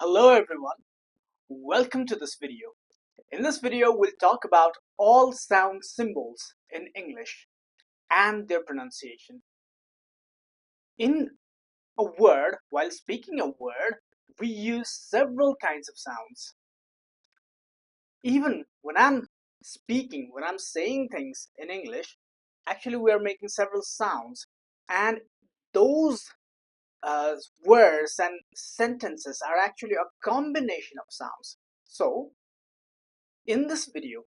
Hello everyone, welcome to this video. In this video, we'll talk about all sound symbols in English and their pronunciation. In a word, while speaking a word, we use several kinds of sounds. Even when I'm when I'm saying things in English, actually we are making several sounds, and those words and sentences are actually a combination of sounds. So, in this video,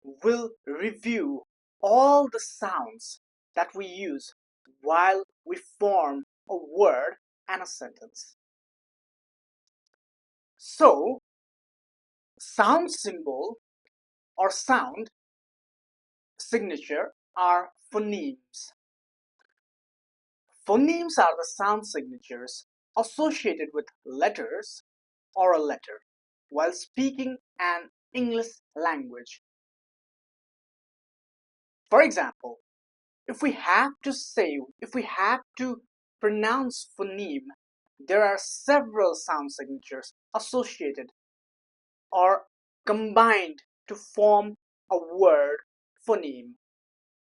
we'll review all the sounds that we use while we form a word and a sentence. So, sound symbol or sound signature are phonemes. Phonemes are the sound signatures associated with letters or a letter while speaking an English language. For example, if we have to pronounce phoneme, there are several sound signatures associated or combined to form a word phoneme.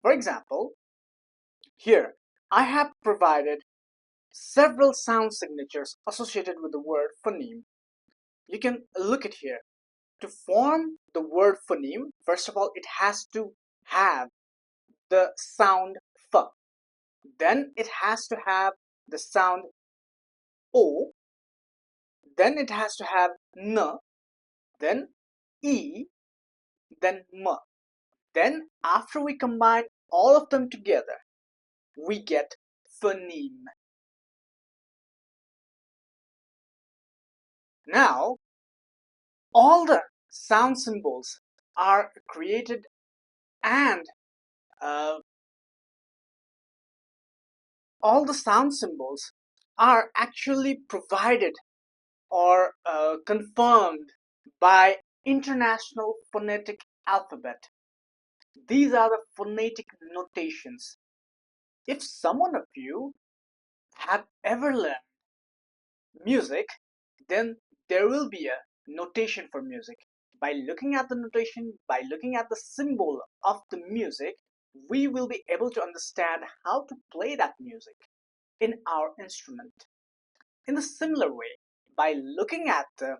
For example, here I have provided several sound signatures associated with the word phoneme. You can look at here. To form the word phoneme, first of all, it has to have the sound f. Then it has to have the sound O, then it has to have N, then E, then M. Then after we combine all of them together, we get phoneme. Now, all the sound symbols are created and all the sound symbols are actually provided or confirmed by International Phonetic Alphabet. These are the phonetic notations. If someone of you have ever learned music, then there will be a notation for music. By looking at the notation, by looking at the symbol of the music, we will be able to understand how to play that music in our instrument. In a similar way, by looking at the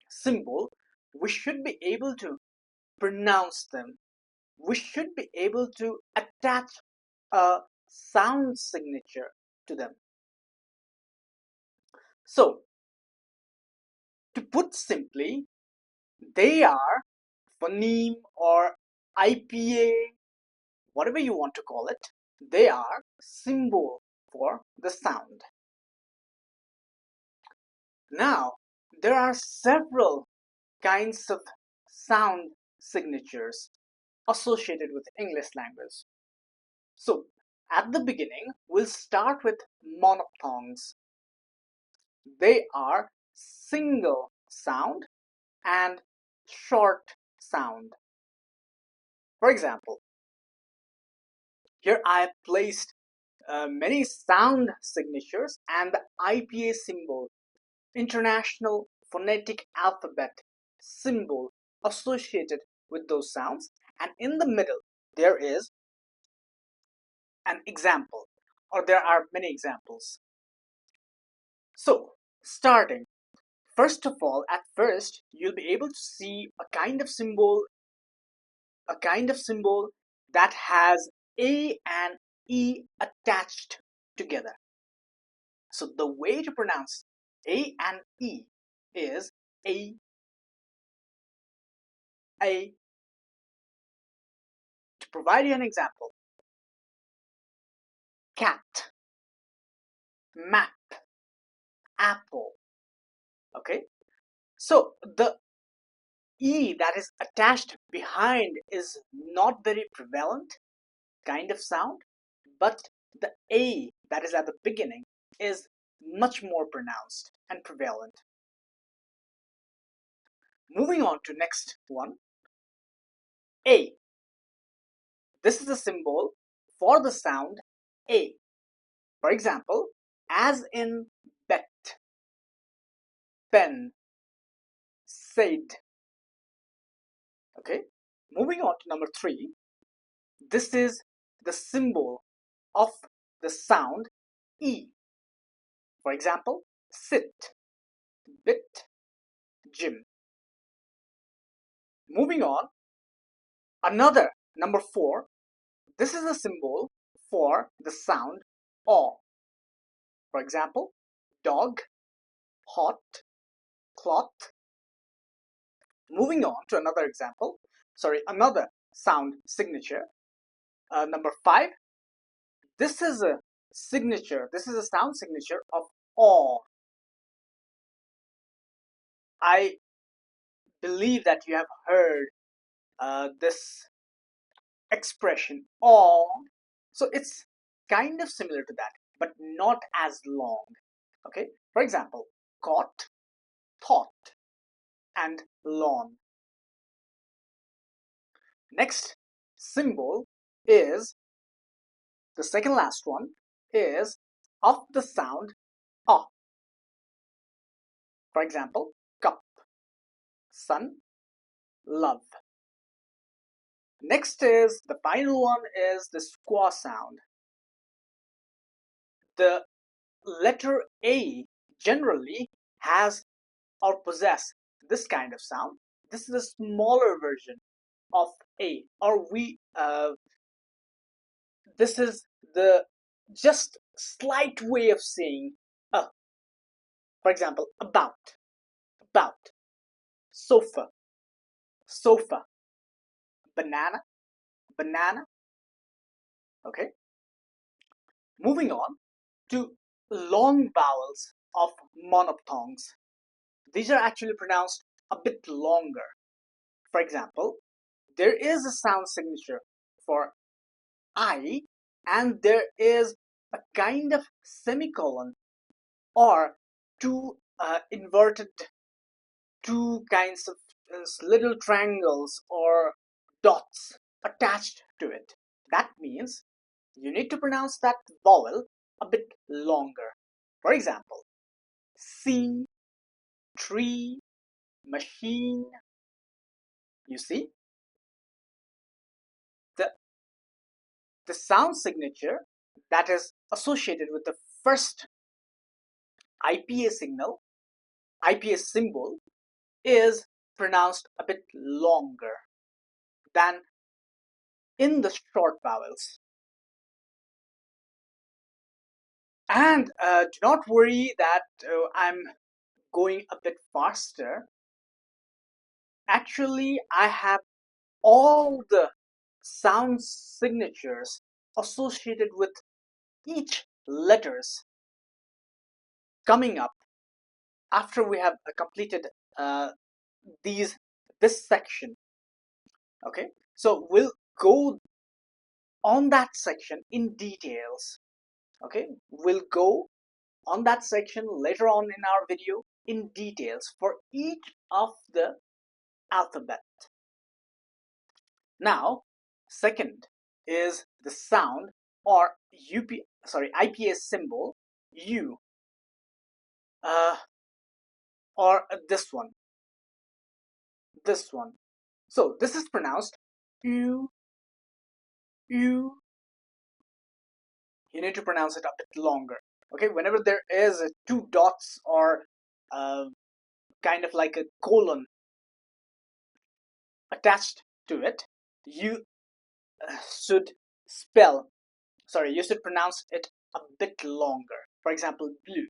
symbol, we should be able to pronounce them. We should be able to attach a sound signature to them. So, to put simply, they are phoneme or IPA, whatever you want to call it, they are symbol for the sound. Now, there are several kinds of sound signatures associated with English language. So, at the beginning, we'll start with monophthongs. They are single sound and short sound. For example, here I have placed many sound signatures and the IPA symbol, International Phonetic Alphabet symbol associated with those sounds, and in the middle there is an example, or there are many examples. So, starting, first of all, at first you'll be able to see a kind of symbol that has A and E attached together. So the way to pronounce A and E is A, A. To provide you an example, cat, map, apple. Okay, so the E that is attached behind is not very prevalent kind of sound, but the A that is at the beginning is much more pronounced and prevalent. Moving on to next one, A. This is a symbol for the sound A. For example, as in bet. pen, said. Okay, moving on to number 3. This is the symbol of the sound E. For example, sit, bit, gym. Moving on, another number 4. This is a symbol for the sound O. For example, dog, hot, cloth. Moving on to another example, another sound signature. Number 5. This is a sound signature of O. I believe that you have heard this expression "or," so it's kind of similar to that, but not as long. Okay, for example, caught, thought, and lawn. Next symbol is the second last one is of the sound "a." For example, cup, sun, love. Next is the final one is the squaw sound. The letter A generally has or possess this kind of sound. This is a smaller version of A, or this is the just slight way of saying a. For example, about, sofa, sofa, banana, banana. Okay, moving on to long vowels of monophthongs. These are actually pronounced a bit longer. For example, there is a sound signature for I, and there is a kind of semicolon or inverted, two kinds of little triangles or dots attached to it. That means you need to pronounce that vowel a bit longer. For example, sea, tree, machine. You see, the the sound signature that is associated with the first IPA symbol is pronounced a bit longer than in the short vowels. And do not worry that I'm going a bit faster. Actually, I have all the sound signatures associated with each letters coming up after we have completed uh, these this section. Okay, so we'll go on that section in details. Okay, we'll go on that section later on in our video in details for each of the alphabet. Now, second is the sound or IPA symbol U, uh, or this one. So this is pronounced U, U. You need to pronounce it a bit longer. Okay, whenever there is two dots or uh, kind of like a colon attached to it, you should you should pronounce it a bit longer. For example, blue,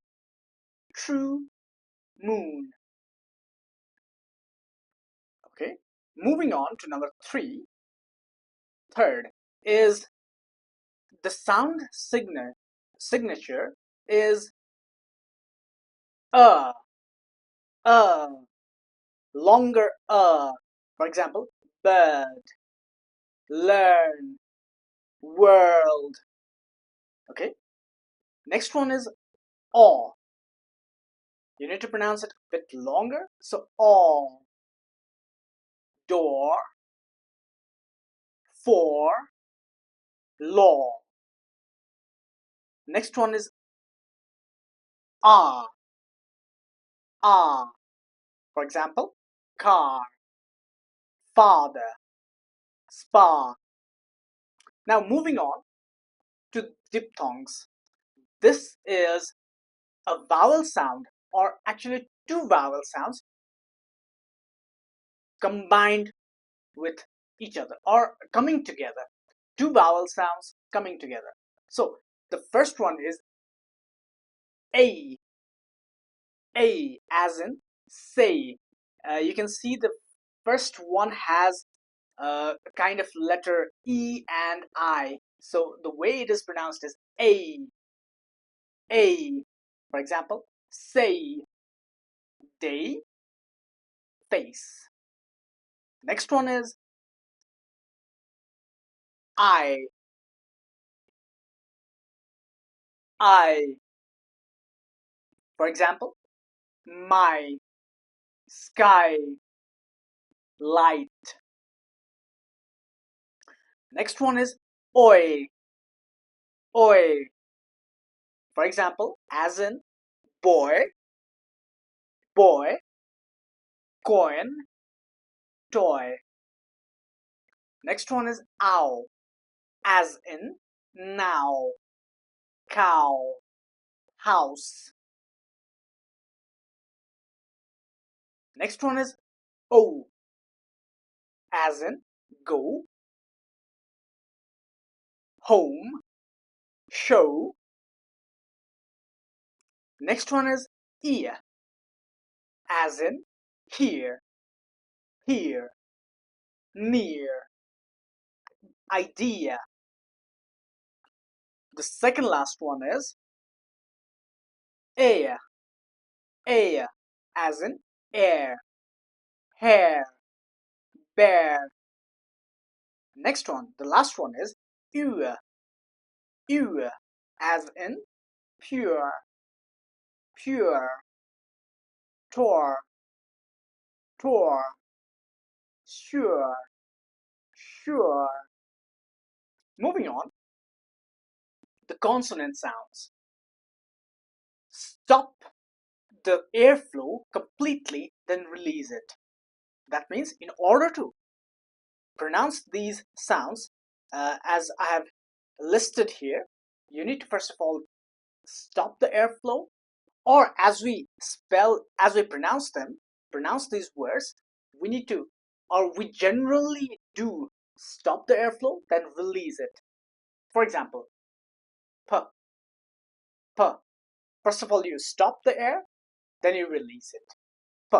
true, moon. Okay, moving on to number 3. Third is the sound signature is a, a, longer a. For example, bird, learn, world. Okay, next one is all. You need to pronounce it a bit longer. So all, door, for, law. Next one is ah, ah. For example, car, father, spa. Now moving on to diphthongs. This is a vowel sound, or actually two vowel sounds combined with each other or coming together. Two vowel sounds coming together. So the first one is a, as in say. You can see the first one has a kind of letter E and I. So the way it is pronounced is a, a. For example, say, day, face. Next one is I, I. For example, my, sky, light. Next one is oi, oi. For example, as in boy, boy, coin, toy. Next one is ow, as in now, cow, house. Next one is o, as in go, home, show. Next one is ear, as in here, here, near, idea. The second last one is air, air, as in air, hair, bear. Next one, the last one is ear, ear, as in pure, pure, tor, tor, sure, sure. Moving on, the consonant sounds. Stop the airflow completely, then release it. That means in order to pronounce these sounds, as I have listed here, you need to first of all stop the airflow, or as we pronounce these words, we need to, or we generally do stop the airflow, then release it. For example, p, p. First of all, you stop the air, then you release it. P.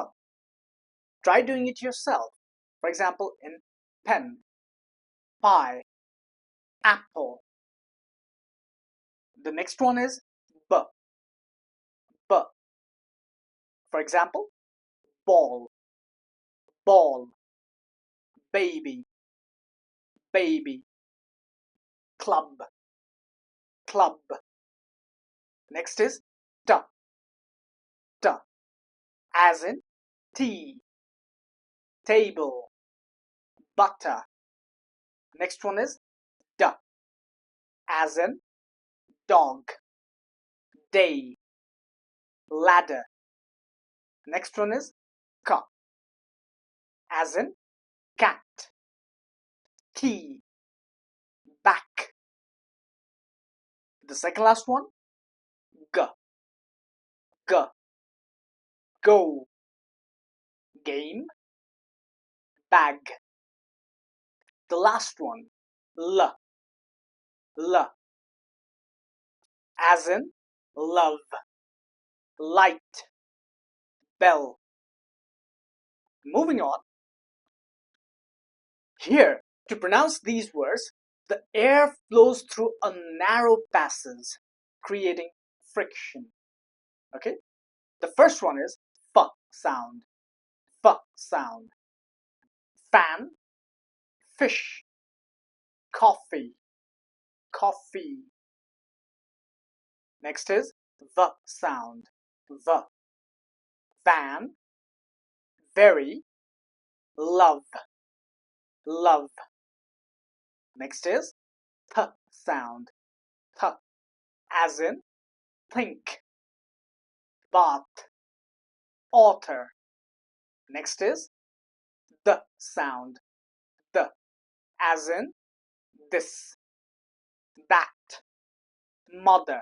Try doing it yourself. For example, in pen, pie, apple. The next one is b, b. For example, ball, ball, baby, baby, club, club. Next is t, t, as in tea, table, butter. Next one is d, as in dog, day, ladder. Next one is k, as in cat, key, back. The second last one, g, g, go, game, bag. The last one, l, l, as in love, light, bell. Moving on, here, to pronounce these words, the air flows through a narrow passage, creating friction. Okay? The first one is f sound. F sound. Fan, fish, coffee, coffee. Next is v sound. V. Van, very, love, love. Next is th sound. Th, as in think, bath, author. Next is the sound, the, as in this, that, mother.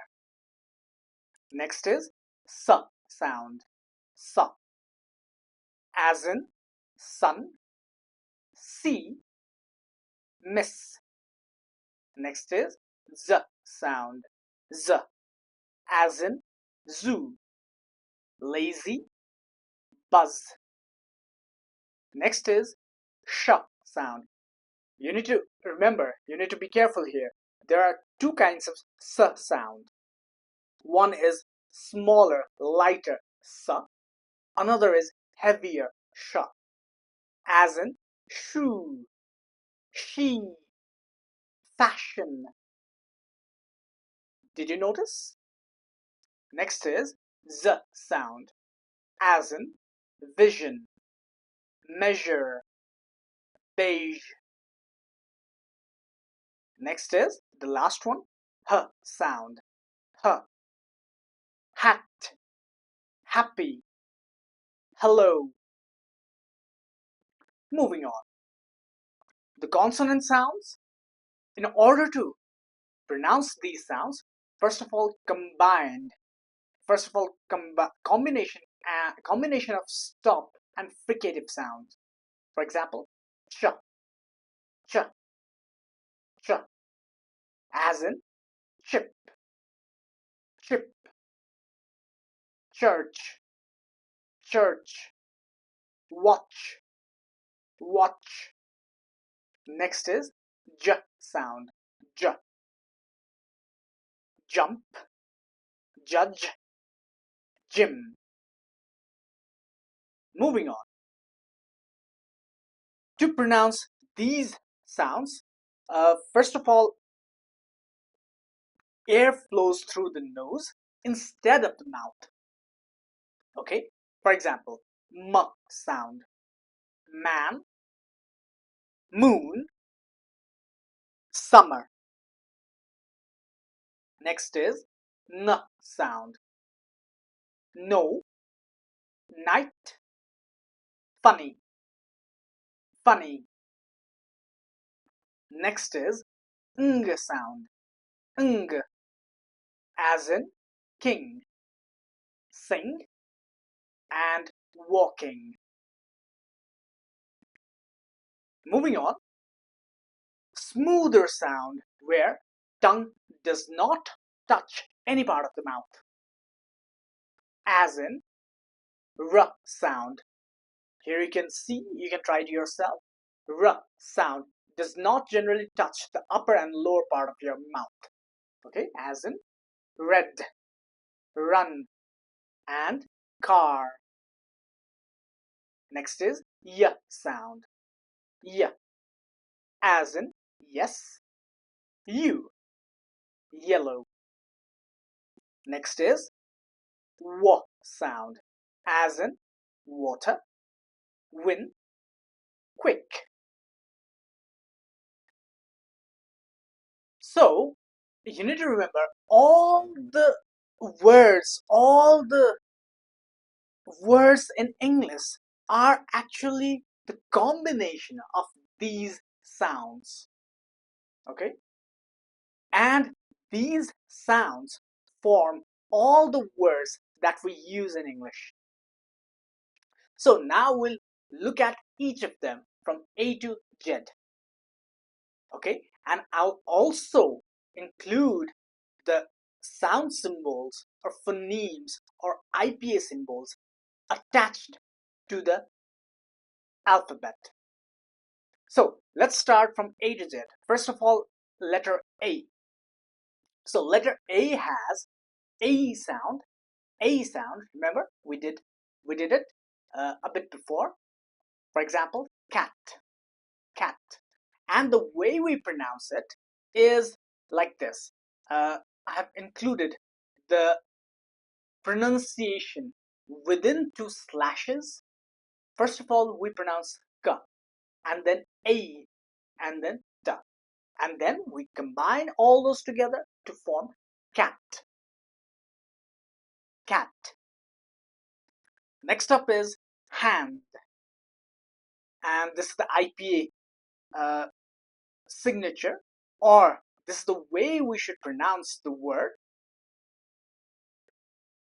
Next is s sound, sa, as in sun, see, miss. Next is z sound, z, as in zoo, lazy, buzz. Next is sh sound. You need to remember, you need to be careful here. There are two kinds of s sound. One is smaller, lighter s. Another is heavier sh, as in shoe, she, fashion. Did you notice? Next is z sound, as in vision, measure, beige. Next is the last one, h sound, h, hat, happy, hello. Moving on. The consonant sounds, in order to pronounce these sounds, first of all, combination of stop and fricative sounds. For example, ch, ch, ch, as in chip, chip, church, church, watch, watch. Next is j sound, j, jump, judge, gym. Moving on. To pronounce these sounds, first of all, air flows through the nose instead of the mouth. Okay? For example, m sound, man, moon, summer. Next is n sound, no, night, funny, funny. Next is ng sound, ng, as in king, sing, and walking. Moving on, smoother sound where tongue does not touch any part of the mouth, as in r sound. Here you can see, you can try it yourself. R sound does not generally touch the upper and lower part of your mouth. Okay, as in red, run, and car. Next is y sound, y, as in yes, you, yellow. Next is w sound, as in water, win, quick. So you need to remember words, all the words in English are actually the combination of these sounds. Okay? And these sounds form all the words that we use in English. So now we'll look at each of them from A to Z. Okay? And I'll also include the sound symbols or phonemes or IPA symbols attached to the alphabet. So let's start from A to Z. First of all, letter A. So letter A has A sound. A sound. Remember, we did it a bit before. For example, cat, cat. And the way we pronounce it is like this. I have included the pronunciation within two slashes. First of all, we pronounce k, and then a, and then da, and then we combine all those together to form cat, cat. Next up is hand, and this is the IPA signature, or this is the way we should pronounce the word.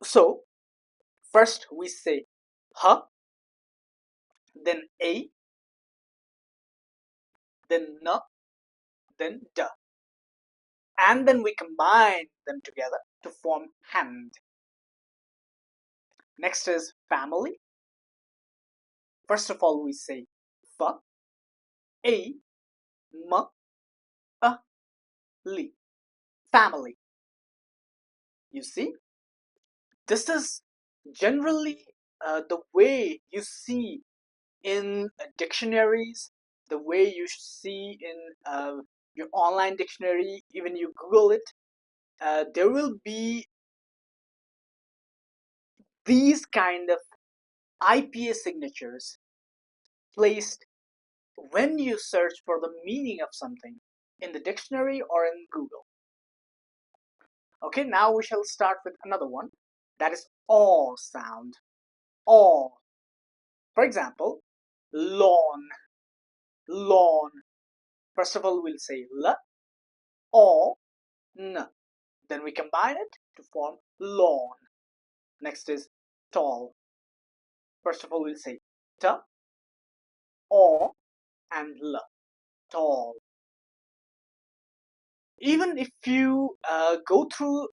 So first we say h, then a, then n, then d, and then we combine them together to form hand. Next is family. First of all we say f, a, m, a, li, family. You see, this is generally the way you see in dictionaries, the way you see in your online dictionary, even you Google it. There will be these kind of IPA signatures placed when you search for the meaning of something in the dictionary or in Google. Okay, now we shall start with another one, that is aw sound. Aw. For example, lawn. Lawn. First of all, we'll say l, aw, n. Then we combine it to form lawn. Next is tall. First of all, we'll say t, aw, and l. Tall. Even if you go through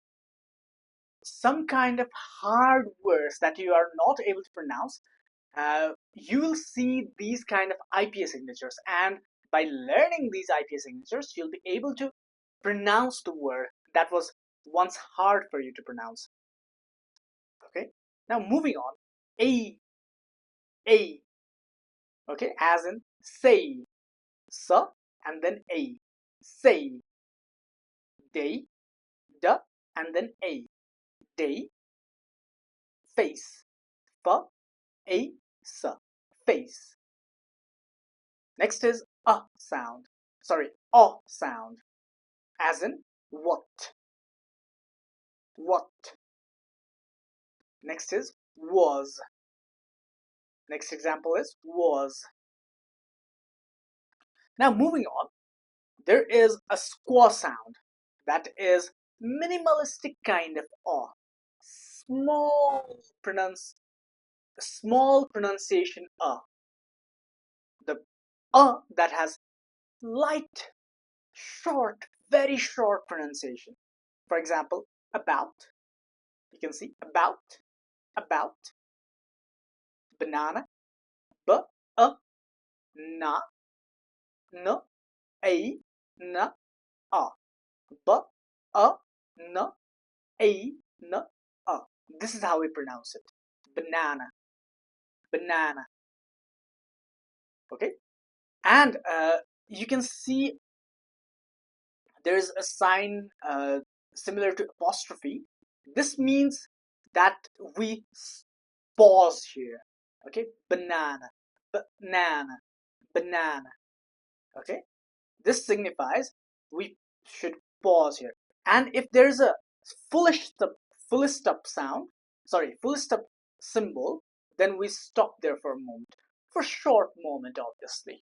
some kind of hard words that you are not able to pronounce, you will see these kind of IPA signatures, and by learning these IPA signatures, you'll be able to pronounce the word that was once hard for you to pronounce. Okay, now moving on, a, okay, as in say, sa, and then a, say, day, da, and then a, day, face, fa, a, sa, face. Next is a sound, sorry, a sound, as in what, what. Next is was. Next example is was. Now moving on, there is a squaw sound, that is minimalistic kind of aw. Small pronunciation the that has light, short, very short pronunciation. For example, about. You can see about, banana, b, a, na, n, a, n, a, b, a, n, a, n, a. This is how we pronounce it. Banana, banana. Okay, and you can see there is a sign similar to apostrophe. This means that we pause here. Okay, banana, banana, banana. Okay, this signifies we should pause here. And if there's a full stop sound, sorry, full stop symbol, then we stop there for a moment, for a short moment, obviously.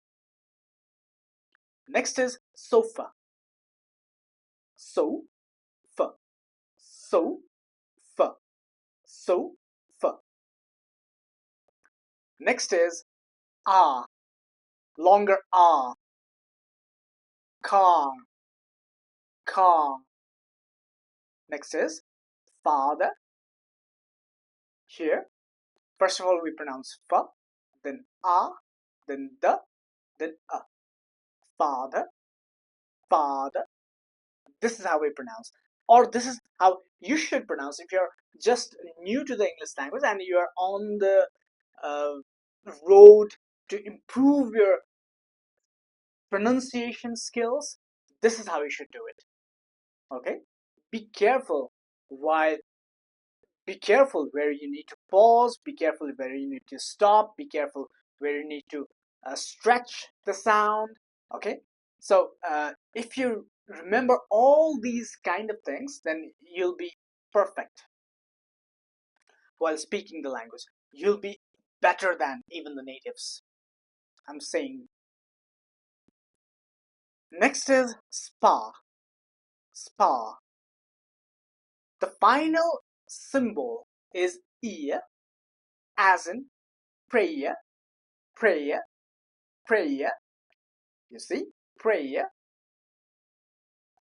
Next is sofa. So, fa, so, fa, so, fa. Next is ah, longer ah, car, car. Next is father. Here, first of all, we pronounce fa, then ah, then the, then a. Father, father. This is how we pronounce, or this is how you should pronounce if you're just new to the English language and you are on the uh, road to improve your pronunciation skills. This is how you should do it. Okay, be careful while be careful where you need to pause, be careful where you need to stop, be careful where you need to stretch the sound. Okay, so if you remember all these kind of things, then you'll be perfect while speaking the language. you'll be better than even the natives. I'm saying. Next is spa. Spa. The final symbol is E, as in prayer, prayer, prayer. You see? Prayer.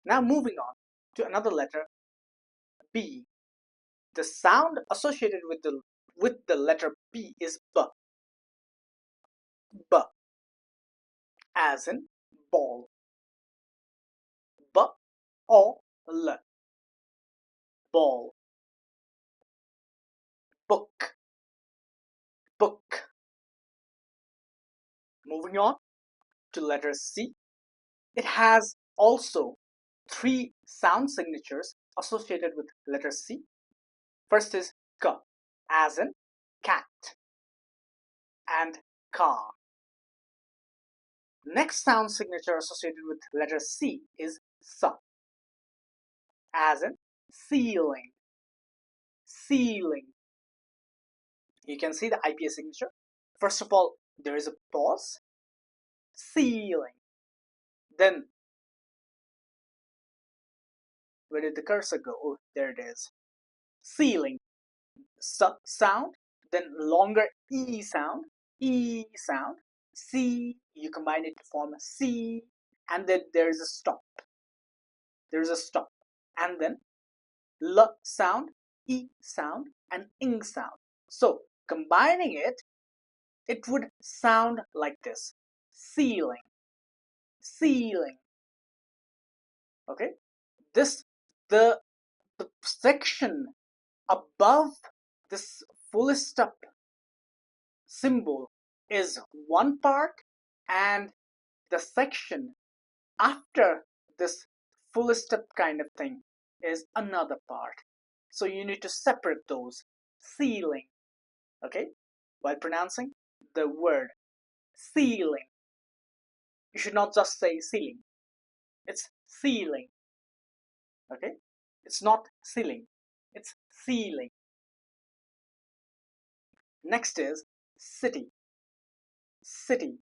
Now moving on to another letter, B. The sound associated with the letter B is B. B, as in ball. B o l, ball. Book, book. Moving on to letter C. It has also three sound signatures associated with letter C. First is K, as in cat, and car. Next sound signature associated with letter C is S, as in ceiling, ceiling. You can see the IPS signature. First of all, there is a pause, ceiling. Then, where did the cursor go? Oh, there it is. Ceiling, sound, then longer E sound, C, you combine it to form a C, and then there is a stop. There is a stop. And then L sound, E sound, and ing sound. So combining it, it would sound like this. Ceiling, ceiling. Okay? This, the, the section above this full stop symbol is one part, and the section after this full stop kind of thing is another part. So you need to separate those. Ceiling, okay, while pronouncing the word ceiling. You should not just say ceiling. It's ceiling, okay? It's not ceiling. It's ceiling. Next is city. City.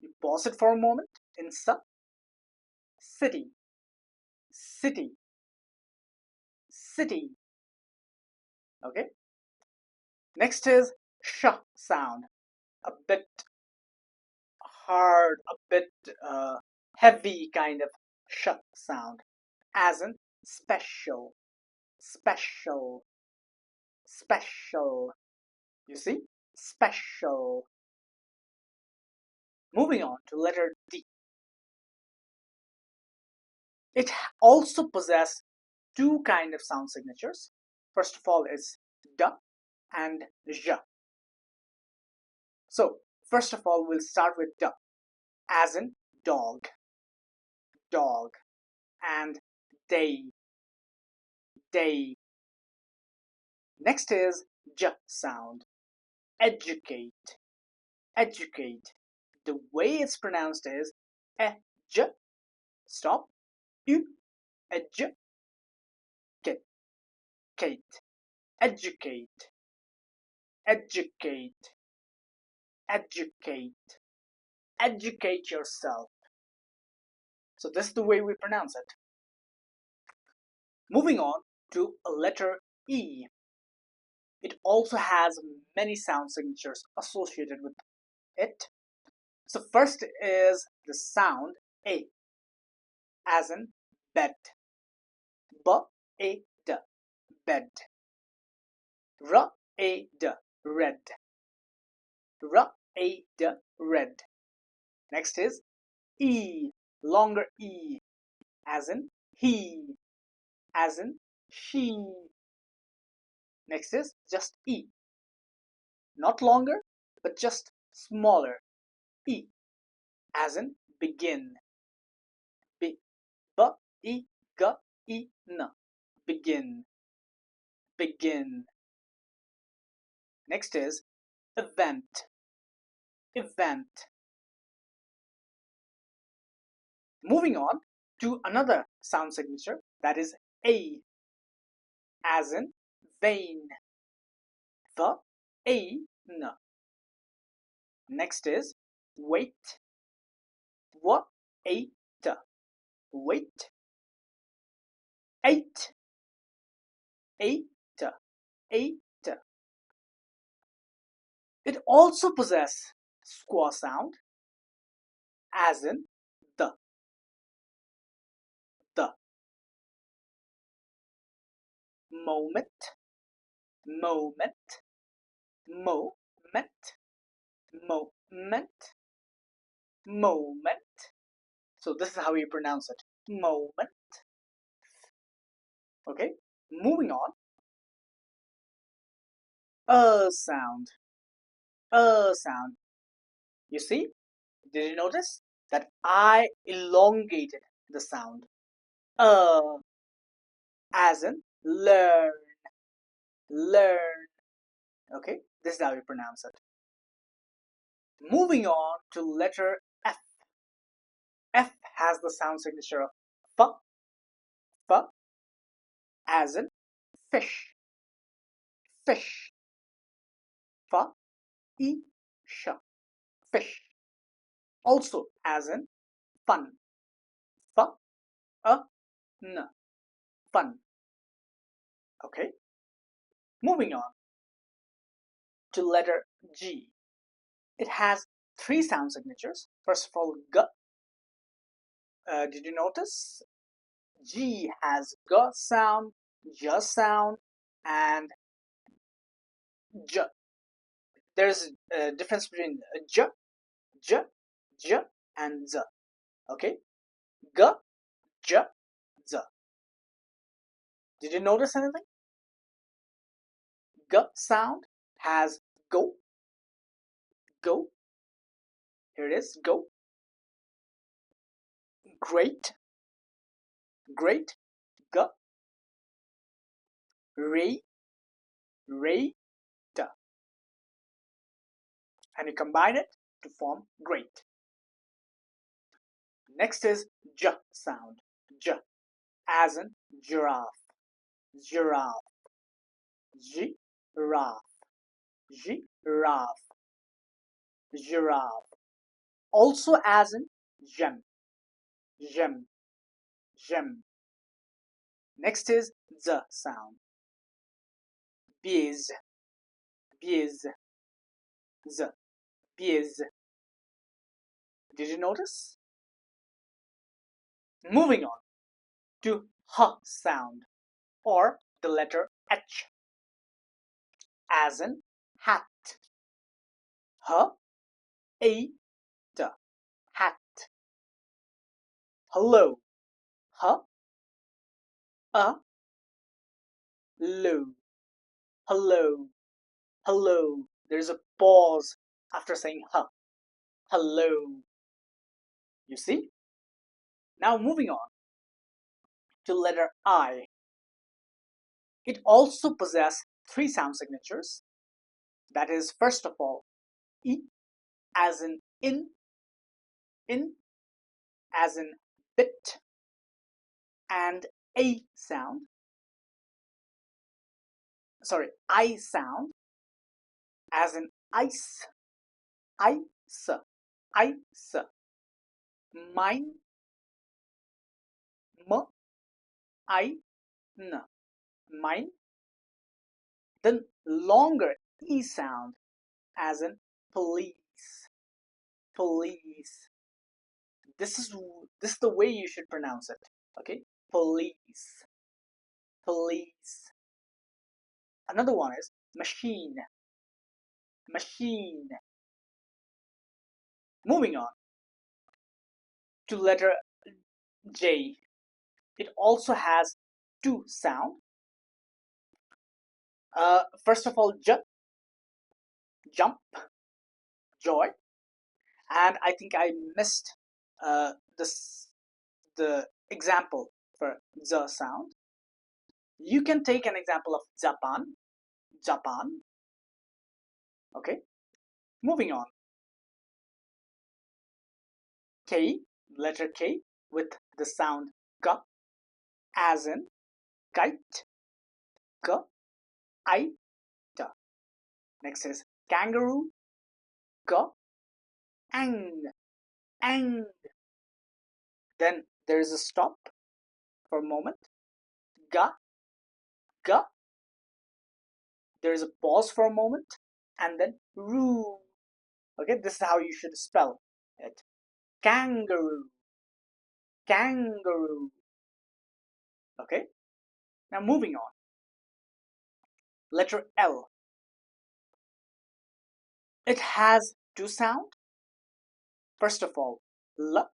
You pause it for a moment in sa. City, city, city. Okay. Next is sh sound. A bit hard, a bit heavy kind of sh sound, as in special, special, special. You see? Special. Moving on to letter D. It also possesses two kind of sound signatures. First of all is D and J. So, first of all, we'll start with D, as in dog, dog, and day, day. Next is J sound, educate, educate. The way it's pronounced is j, stop, u, educate, Kate, educate, educate, educate, educate yourself. So this is the way we pronounce it. Moving on to a letter E. It also has many sound signatures associated with it. So first is the sound A, as in bed, b-a-d, bed, r-a-d, red, r-a-d, red. Next is E, longer E, as in he, as in she. Next is just E, not longer, but just smaller, E, as in begin, b, b, e, g, e, n, begin, begin. Next is event, event. Moving on to another sound signature, that is A, as in vain, the, A, N. Next is wait, W, A, T. Wait, eight, A, T, A, T. It also possesses schwa sound, as in the, moment, moment, moment, moment, moment. So this is how you pronounce it. Moment. Okay. Moving on. A sound. A sound. You see? Did you notice that I elongated the sound? As in learn, learn. Okay. This is how you pronounce it. Moving on to letter F. F has the sound signature of F, F, as in fish, fish, F, E, sh, fish. Also as in fun, F, A, N, fun. Okay. Moving on to letter G. It has three sound signatures. First of all, G. Did you notice? G has G sound, J sound, and J. There's a difference between J, J, J, and Z. Okay? G, J, Z. Did you notice anything? G sound has go, go. Here it is, go. Great, great, G. Ray, ray, D. And you combine it to form great. Next is J sound, J, as in giraffe, giraffe, giraffe, giraffe, giraffe. Also as in gem, gem, gem. Next is Z sound, biz, biz, z, biz. Did you notice? Moving on to H sound, or the letter H, as in hat, H, A, T, hat. Hello, H, A, low, hello, hello. There's a pause after saying H, hello. You see? Now moving on to letter I. It also possesses three sound signatures. That is, first of all, E, as in in, as in bit, and A sound, sorry, I sound, as in ice, ice, ice. Mine, m, I, n, mine. Then longer E sound, as in police, police. This is the way you should pronounce it. Okay, police, police. Another one is machine, machine. Moving on to letter J. It also has two sound. First of all, J, jump, joy, and I think I missed this the example for Z sound. You can take an example of Japan, Japan. Okay, moving on. K, letter K, with the sound K, as in kite, K, I, T. Next is kangaroo, G, ang. Then there is a stop for a moment, Ga, G. There is a pause for a moment, and then roo. Okay, this is how you should spell it. Kangaroo, kangaroo. Okay, now moving on. Letter L. It has two sounds. First of all, L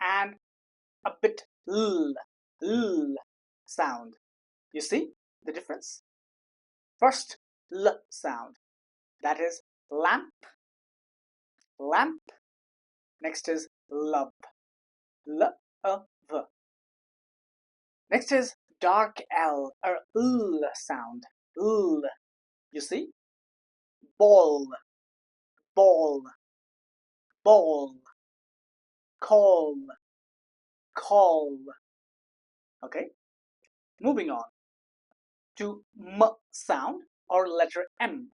and a bit L sound. You see the difference? First, L sound. That is lamp, lamp. Next is love, L-A-V. Next is dark L, or L sound, L. You see? Ball, ball, ball. Call, call. Okay, moving on to M sound or letter M,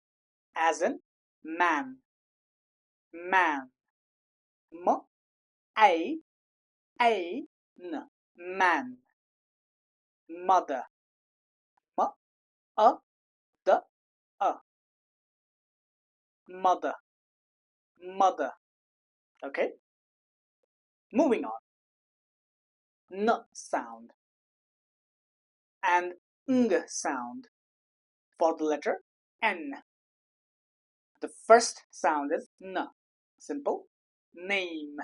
as in man, man. M, A, N, man. Mother, M, A, D, A. Mother, mother. Okay, moving on. N sound and ng sound for the letter N. The first sound is N. Simple. Name.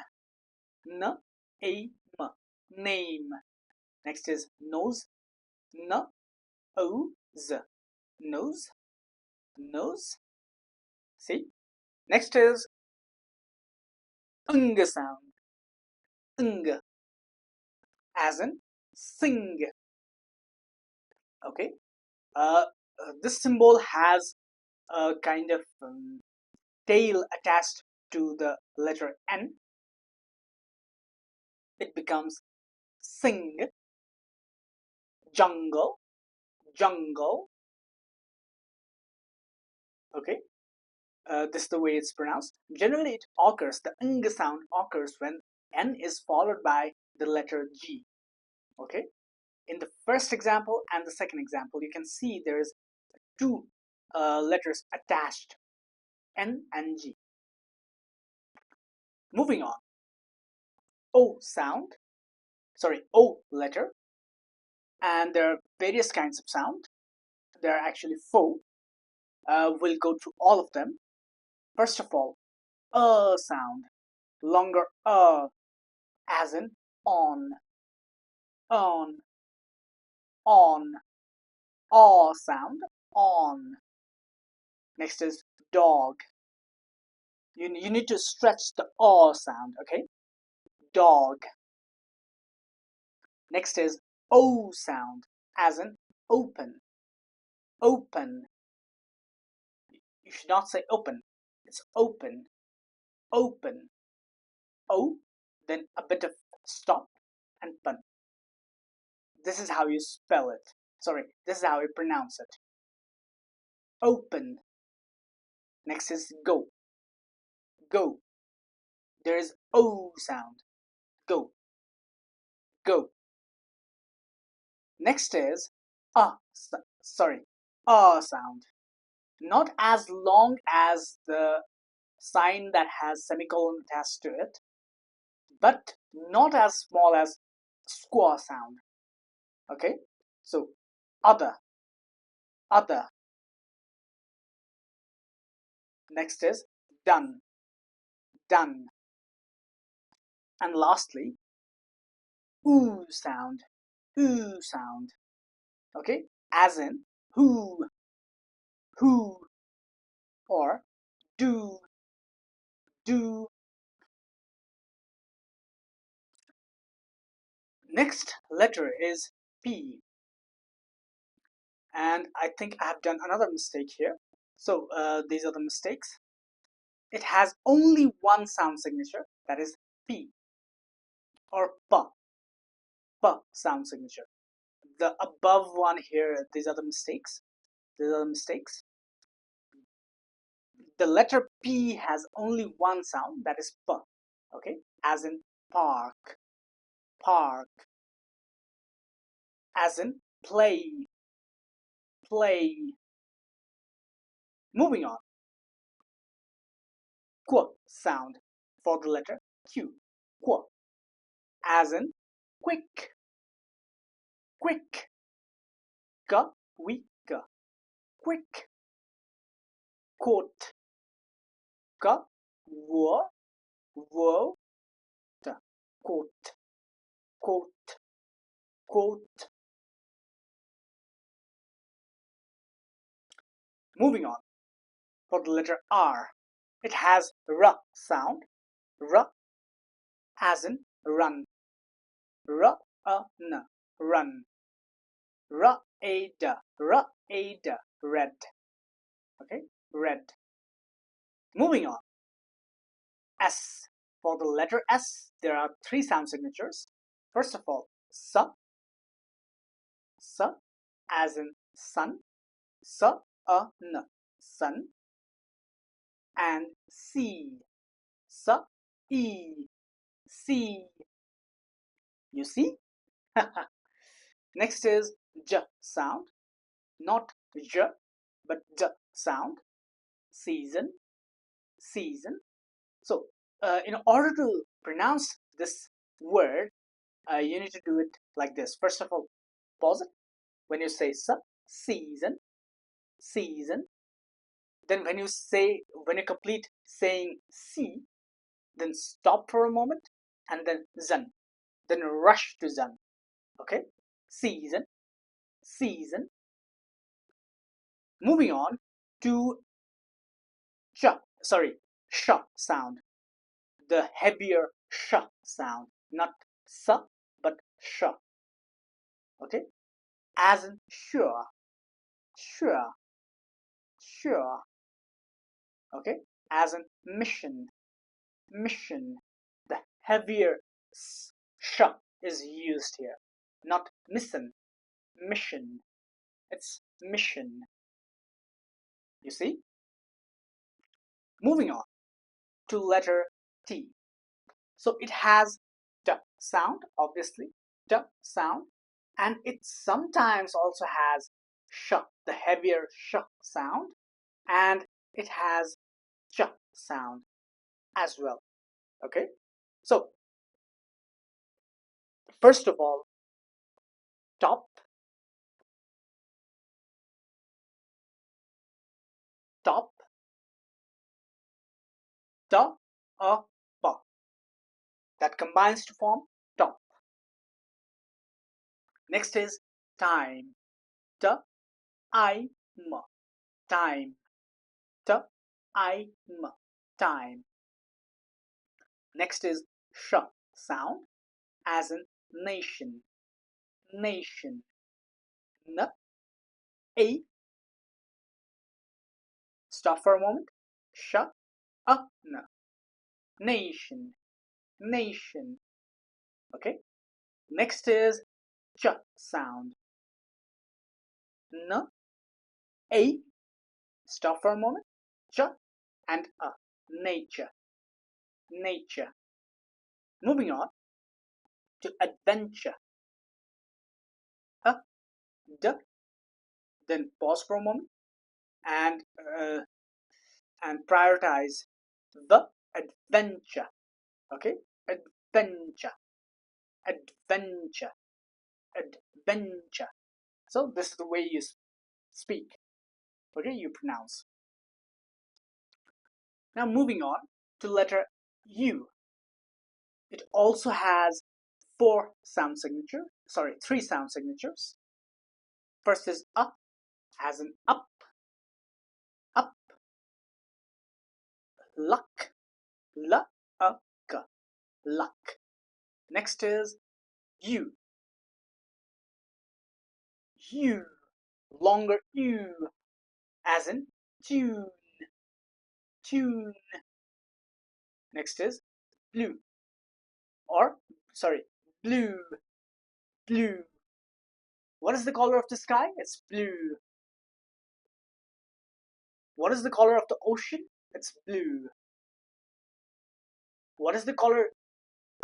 N, A, M. Name. Next is nose. N, O, Z. Nose. Nose. See? Next is ng sound. Ng. As in sing. Okay. This symbol has a kind of tail attached to the letter N. It becomes sing, jungle, jungle. Okay, this is the way it's pronounced. Generally, it occurs, the ng sound occurs when N is followed by the letter G. Okay, in the first example and the second example, you can see there is two letters attached, N and G. Moving on, O sound, sorry, O letter, and there are various kinds of sound. There are actually four. We'll go through all of them. First of all, sound, longer as in on, on, on, sound, on. Next is dog. You need to stretch the sound, okay? Dog. Next is O sound, as in open, open. You should not say open, it's open, open. O, then a bit of stop and pun. This is how you spell it. Sorry, this is how you pronounce it. Open. Next is go, go. There is O sound, go, go. Next is sound. Not as long as the sign that has semicolon attached to it, but not as small as squaw sound. Okay, so other, other. Next is done, done. And lastly, oo sound, oo sound. Okay, as in who, or do, do. Next letter is P. And I think I have done another mistake here. So these are the mistakes. It has only one sound signature, that is P or P, P sound signature. The above one here, these are the mistakes. These are the mistakes. The letter P has only one sound, that is P. Okay, as in park, park. As in play, play. Moving on. Qu sound for the letter Q. Qu. As in quick, quick. K, weak, quick. Coat. K, wo, wo, t. Coat, coat, coat. Moving on. For the letter R, it has R sound. R as in run. R, n, run. R-A-D, R-A-D, red. Okay, red. Moving on. S. For the letter S, there are three sound signatures. First of all, S, S as in sun, S-A-N, sun, and C, S-E, C. You see? Next is J sound, not J, but D sound, season, season. So, in order to pronounce this word, you need to do it like this. First of all, pause it when you say season, season. Then when you complete saying see, then stop for a moment and then zan, then rush to zan. Okay, season, season. Moving on to sh sound, the heavier sh sound, not s but sh. Okay, as in sure, sure, sure. Okay, as in mission, mission. The heavier sh is used here, not mission, mission. It's mission. You see? Moving on to letter T. So it has d sound, obviously, d sound, and it sometimes also has sh, the heavier sh sound, and it has ch sound as well. Okay, so first of all, top, top, the, a, pa. That combines to form top. Next is time, t, I, m, time, t, I, m, time. Next is sh sound, as in nation, nation, n, a. Stop for a moment. Sh, a, n, nation, nation. Okay. Next is ch sound, n, a. Stop for a moment. Ch and a, nature, nature. Moving on to adventure, a, d. Then pause for a moment and prioritize the adventure. Okay, adventure, adventure, adventure. So this is the way you speak. Okay, you pronounce. Now moving on to letter U. It also has three sound signatures. First is up, as in up, up, luck, luck, luck. Next is U, U, longer U, as in tune, tune. Next is blue, or blue, blue. What is the color of the sky? It's blue. What is the color of the ocean? It's blue. What is the color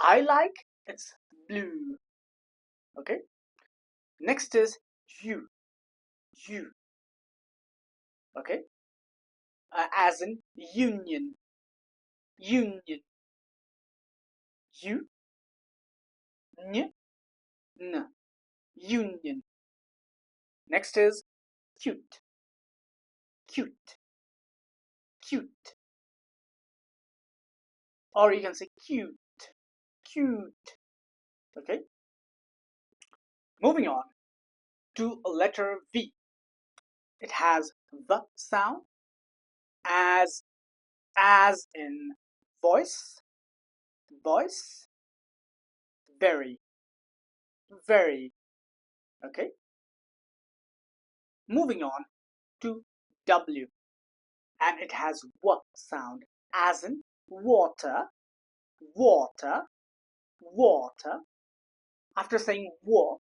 I like? It's blue. Okay. Next is you. You. Okay. As in union. Union. You. N. N. Union. Next is cute. Cute. Cute. Or you can say cute. Cute. Okay. Moving on to a letter V. It has the sound as in voice, voice, very, very. Okay. Moving on to W, and it has W sound as in water, water, water. After saying W,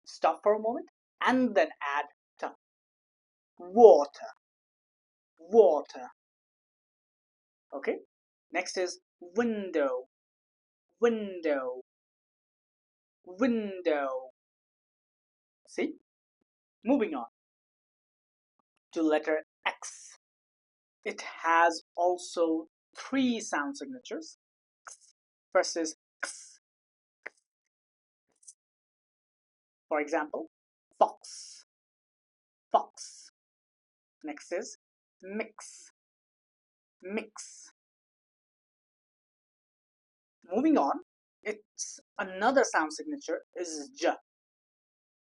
stop for a moment and then add T. Water, water. Okay. Next is window, window, window. See? Moving on to letter X. It has also three sound signatures. First is X. For example, fox, fox. Next is mix, mix. Moving on, its another sound signature is J,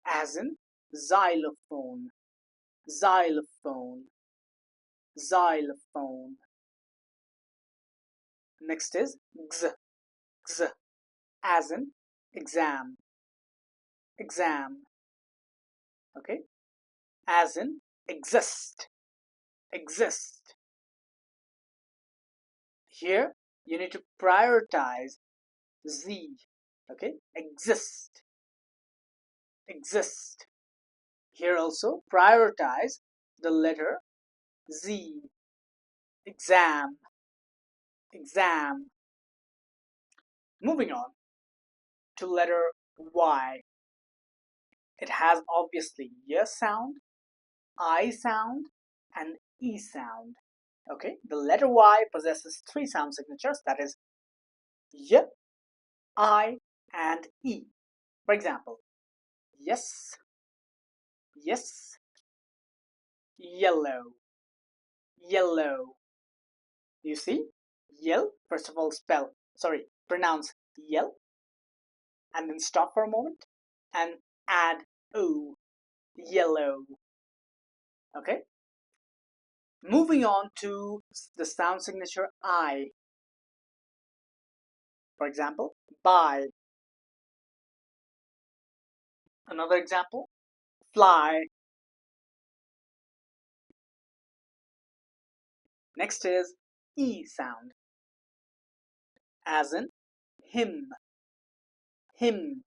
as in xylophone, xylophone, xylophone. Next is X, X, as in exam, exam. Okay, as in exist, exist. Here you need to prioritize Z. Okay, exist, exist. Here also prioritize the letter Z. Exam, exam. Moving on to letter Y. It has obviously Y sound, I sound, and E sound. Okay, the letter Y possesses three sound signatures, that is Y, I, and E. For example, yes, yes, yellow, yellow. You see? Yell, first of all pronounce yell, and then stop for a moment and add O, yellow. Okay? Moving on to the sound signature I. For example, buy. Another example, fly. Next is E sound, as in him, him,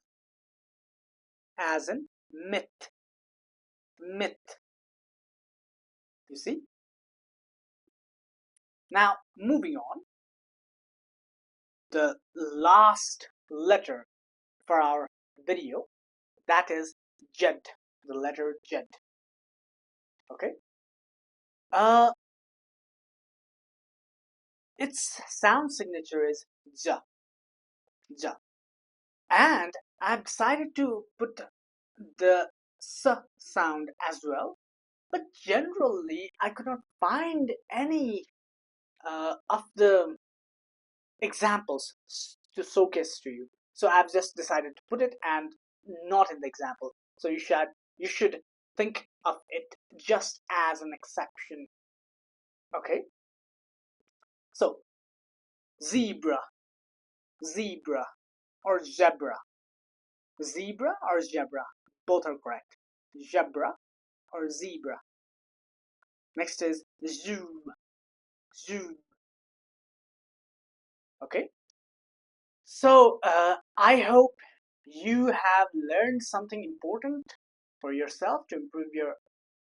as in myth, myth. You see? Now, moving on, the last letter for our video, that is Z, the letter Z. Okay? Uh, its sound signature is J, J. And I've decided to put the S sound as well, but generally I could not find any of the examples to showcase to you. So I've just decided to put it and not in the example. So you should think of it just as an exception. Okay? So zebra, zebra, or zebra. Zebra or zebra, both are correct. Zebra or zebra. Next is zoo, zoo. Okay? So I hope you have learned something important for yourself to improve your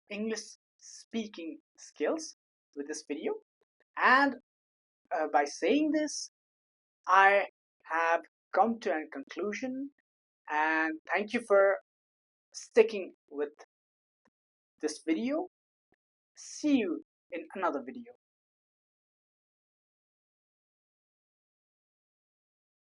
English speaking skills with this video. And by saying this, I have come to a conclusion, and thank you for sticking with this video. See you in another video.